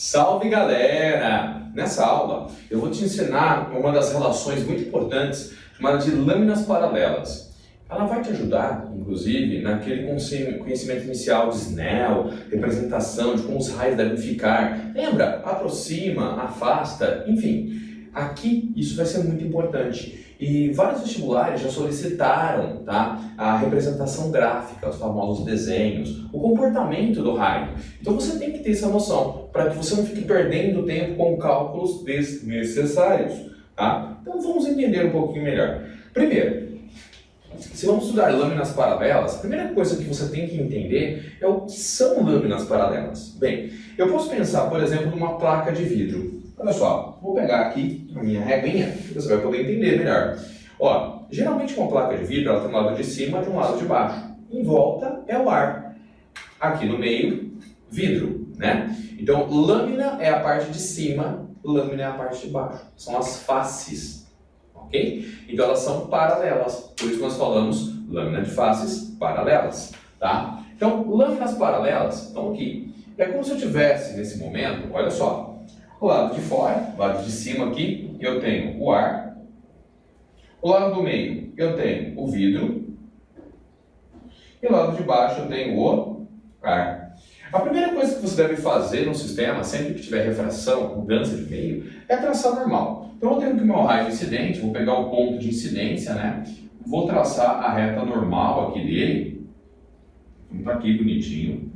Salve galera! Nessa aula eu vou te ensinar uma das relações muito importantes chamada de lâminas paralelas. Ela vai te ajudar, inclusive, naquele conhecimento inicial de Snell, representação de como os raios devem ficar. Lembra? Aproxima, afasta, enfim. Aqui isso vai ser muito importante. E vários vestibulares já solicitaram, tá, a representação gráfica, os famosos desenhos, o comportamento do raio. Então você tem que ter essa noção, para que você não fique perdendo tempo com cálculos desnecessários. Tá? Então vamos entender um pouquinho melhor. Primeiro, se vamos estudar lâminas paralelas, a primeira coisa que você tem que entender é o que são lâminas paralelas. Bem, eu posso pensar, por exemplo, numa placa de vidro. Olha só, vou pegar aqui a minha reguinha, que você vai poder entender melhor. Ó, geralmente uma placa de vidro ela tem um lado de cima e um lado de baixo. Em volta é o ar. Aqui no meio, vidro, né? Então, lâmina é a parte de cima, lâmina é a parte de baixo. São as faces, ok? Então, elas são paralelas. Por isso nós falamos lâmina de faces paralelas, tá? Então, lâminas paralelas estão aqui. É como se eu tivesse, nesse momento, olha só, o lado de fora, o lado de cima aqui, eu tenho o ar. O lado do meio, eu tenho o vidro. E o lado de baixo, eu tenho o ar. A primeira coisa que você deve fazer no sistema, sempre que tiver refração, mudança de meio, é traçar normal. Então eu tenho aqui o meu raio incidente, vou pegar o ponto de incidência, né? Vou traçar a reta normal aqui dele. Vamos tá aqui bonitinho.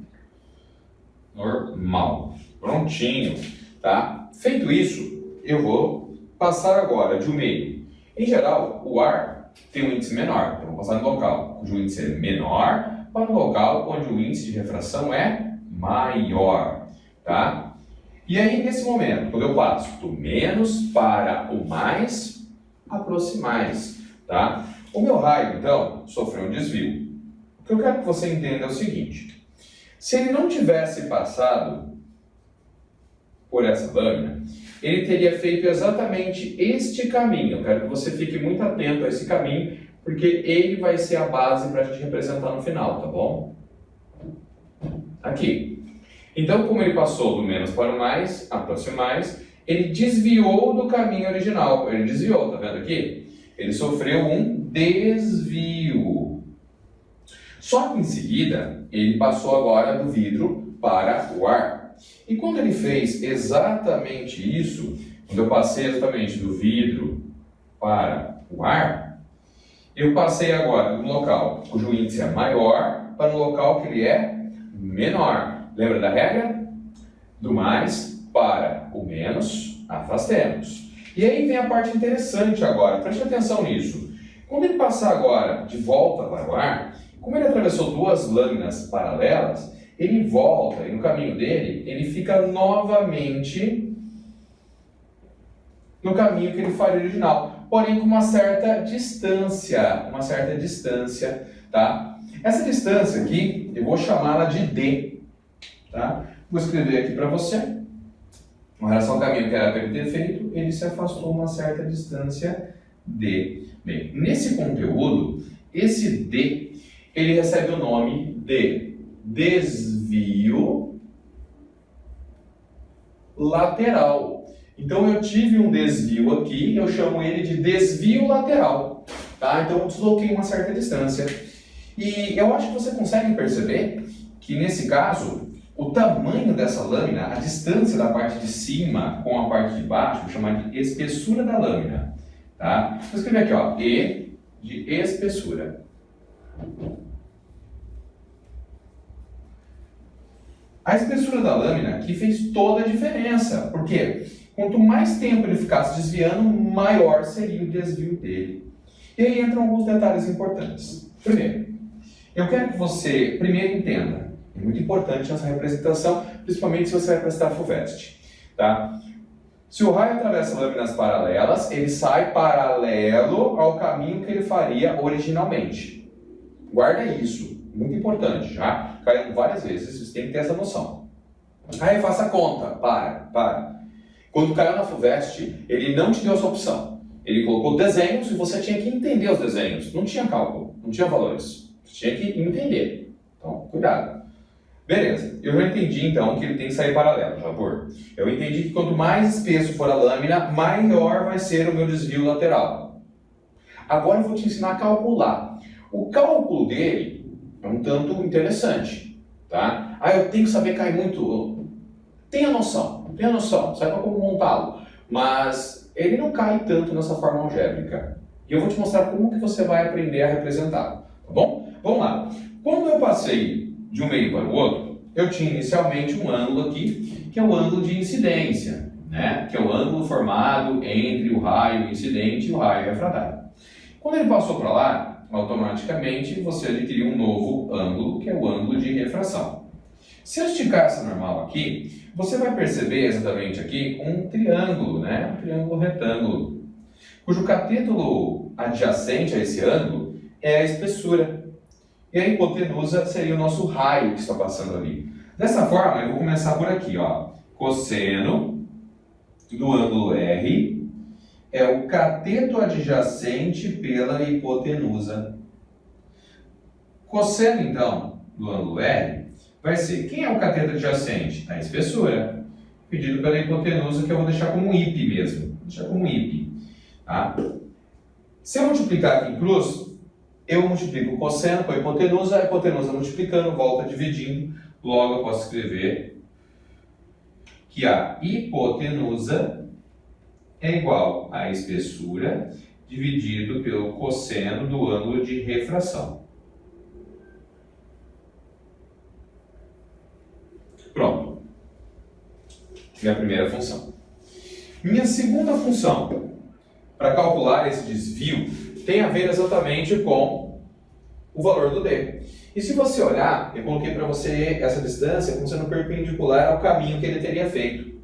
Normal. Prontinho. Tá? Feito isso, eu vou passar agora de um meio. Em geral, o ar tem um índice menor. Então, vou passar no local cujo índice é menor para um local onde o índice de refração é maior. Tá? E aí, nesse momento, quando eu passo do menos para o mais, aproximais. Tá? O meu raio, então, sofreu um desvio. O que eu quero que você entenda é o seguinte. Se ele não tivesse passado por essa lâmina, ele teria feito exatamente este caminho. Eu quero que você fique muito atento a esse caminho, porque ele vai ser a base para a gente representar no final, tá bom? Aqui. Então, como ele passou do menos para o mais, aproximais, ele desviou do caminho original. Ele desviou, tá vendo aqui? Ele sofreu um desvio. Só que em seguida, ele passou agora do vidro para o ar. E quando ele fez exatamente isso, quando eu passei exatamente do vidro para o ar, eu passei agora do local cujo índice é maior para um local que ele é menor. Lembra da regra? Do mais para o menos, afastemos. E aí vem a parte interessante agora, preste atenção nisso. Quando ele passar agora de volta para o ar, como ele atravessou duas lâminas paralelas, ele volta e no caminho dele, ele fica novamente no caminho que ele faria original, porém com uma certa distância, tá? Essa distância aqui, eu vou chamá-la de D, tá? Vou escrever aqui para você. Com relação ao caminho que era para ele ter feito, ele se afastou uma certa distância D. Bem, nesse conteúdo, esse D, ele recebe o nome de desvio lateral. Então eu tive um desvio aqui, eu chamo ele de desvio lateral, tá? Então eu desloquei uma certa distância. E eu acho que você consegue perceber que nesse caso, o tamanho dessa lâmina, a distância da parte de cima com a parte de baixo, vou chamar de espessura da lâmina, tá? Vou escrever aqui, ó, E de espessura. A espessura da lâmina aqui fez toda a diferença, porque quanto mais tempo ele ficasse desviando, maior seria o desvio dele. E aí entram alguns detalhes importantes. Primeiro, eu quero que você primeiro entenda, é muito importante essa representação, principalmente se você vai prestar FUVEST, tá? Se o raio atravessa lâminas paralelas, ele sai paralelo ao caminho que ele faria originalmente. Guarda isso. Muito importante, já caiu várias vezes, você tem que ter essa noção. Aí faça a conta, para. Quando caiu na FUVEST, ele não te deu essa opção. Ele colocou desenhos e você tinha que entender os desenhos. Não tinha cálculo, não tinha valores. Você tinha que entender. Então, cuidado. Beleza, eu já entendi então que ele tem que sair paralelo, já por. Eu entendi que quanto mais espesso for a lâmina, maior vai ser o meu desvio lateral. Agora eu vou te ensinar a calcular. O cálculo dele é um tanto interessante, tá? Ah, eu tenho que saber cair muito. Tenha noção, saiba como montá-lo. Mas ele não cai tanto nessa forma algébrica. E eu vou te mostrar como que você vai aprender a representá-lo, tá bom? Vamos lá. Quando eu passei de um meio para o outro, eu tinha inicialmente um ângulo aqui, que é o ângulo de incidência, né? Que é o ângulo formado entre o raio incidente e o raio refratário. Quando ele passou para lá, automaticamente você adquiriu um novo ângulo, que é o ângulo de refração. Se eu esticar essa normal aqui, você vai perceber exatamente aqui um triângulo, né? Um triângulo retângulo, cujo cateto adjacente a esse ângulo é a espessura. E a hipotenusa seria o nosso raio que está passando ali. Dessa forma, eu vou começar por aqui, ó. Cosseno do ângulo R é o cateto adjacente pela hipotenusa. Cosseno, então, do ângulo R vai ser, quem é o cateto adjacente? A espessura, dividido pela hipotenusa, que eu vou deixar como um IP mesmo. Vou deixar como um IP. Tá? Se eu multiplicar aqui em cruz, eu multiplico o cosseno com a hipotenusa multiplicando, volta dividindo, logo eu posso escrever que a hipotenusa é igual à espessura dividido pelo cosseno do ângulo de refração. Pronto. Minha primeira função. Minha segunda função, para calcular esse desvio, tem a ver exatamente com o valor do D. E se você olhar, eu coloquei para você essa distância como sendo perpendicular ao caminho que ele teria feito.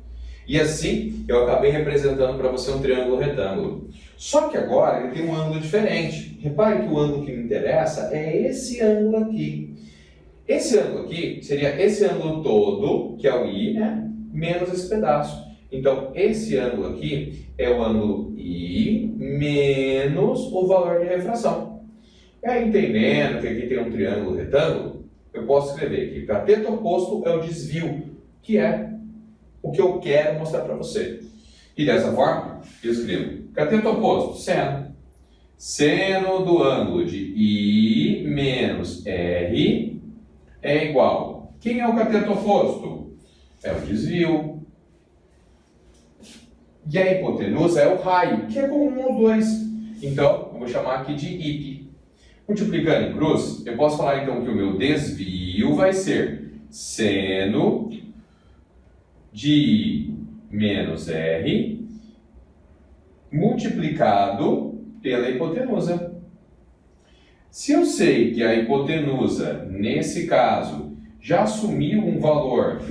E assim, eu acabei representando para você um triângulo retângulo. Só que agora ele tem um ângulo diferente. Repare que o ângulo que me interessa é esse ângulo aqui. Esse ângulo aqui seria esse ângulo todo, que é o I, né? Menos esse pedaço. Então, esse ângulo aqui é o ângulo I menos o valor de refração. E aí, entendendo que aqui tem um triângulo retângulo, eu posso escrever que o cateto oposto é o desvio, que é o que eu quero mostrar para você. E dessa forma, eu escrevo cateto oposto, seno. Seno do ângulo de I menos R é igual. Quem é o cateto oposto? É o desvio. E a hipotenusa é o raio, que é comum aos dois. Então, eu vou chamar aqui de IP. Multiplicando em cruz, eu posso falar então que o meu desvio vai ser seno de I menos R multiplicado pela hipotenusa. Se eu sei que a hipotenusa, nesse caso, já assumiu um valor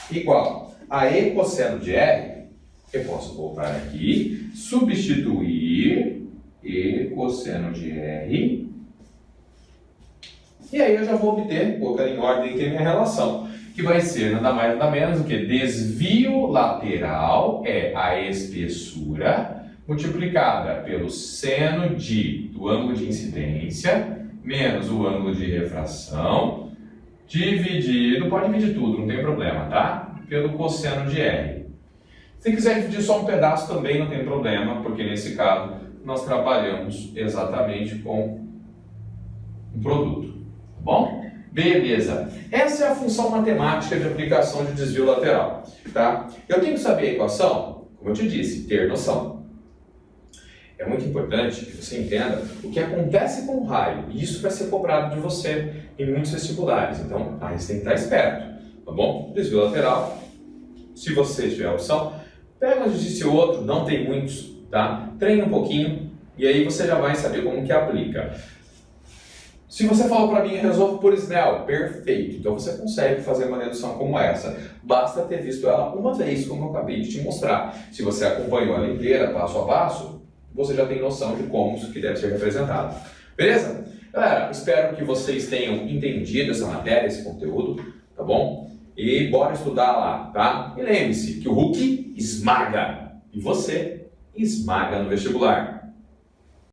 igual a E cosseno de R, eu posso voltar aqui, substituir E cosseno de R, e aí eu já vou obter, colocando em ordem aqui a minha relação, que vai ser nada mais nada menos do que desvio lateral é a espessura multiplicada pelo seno do ângulo de incidência menos o ângulo de refração dividido, pode dividir tudo, não tem problema, tá? Pelo cosseno de R. Se quiser dividir só um pedaço também não tem problema, porque nesse caso nós trabalhamos exatamente com um produto, tá bom? Beleza. Essa é a função matemática de aplicação de desvio lateral, tá? Eu tenho que saber a equação, como eu te disse, ter noção. É muito importante que você entenda o que acontece com o raio, e isso vai ser cobrado de você em muitos vestibulares, então aí você tem que estar esperto, tá bom? Desvio lateral, se você tiver a opção, pega um exercício ou outro, não tem muitos, tá? Treine um pouquinho e aí você já vai saber como que aplica. Se você falou para mim, resolvo por Snell, perfeito. Então você consegue fazer uma dedução como essa. Basta ter visto ela uma vez, como eu acabei de te mostrar. Se você acompanhou ela inteira, passo a passo, você já tem noção de como isso que deve ser representado. Beleza? Galera, espero que vocês tenham entendido essa matéria, esse conteúdo, tá bom? E bora estudar lá, tá? E lembre-se que o Hulk esmaga e você esmaga no vestibular.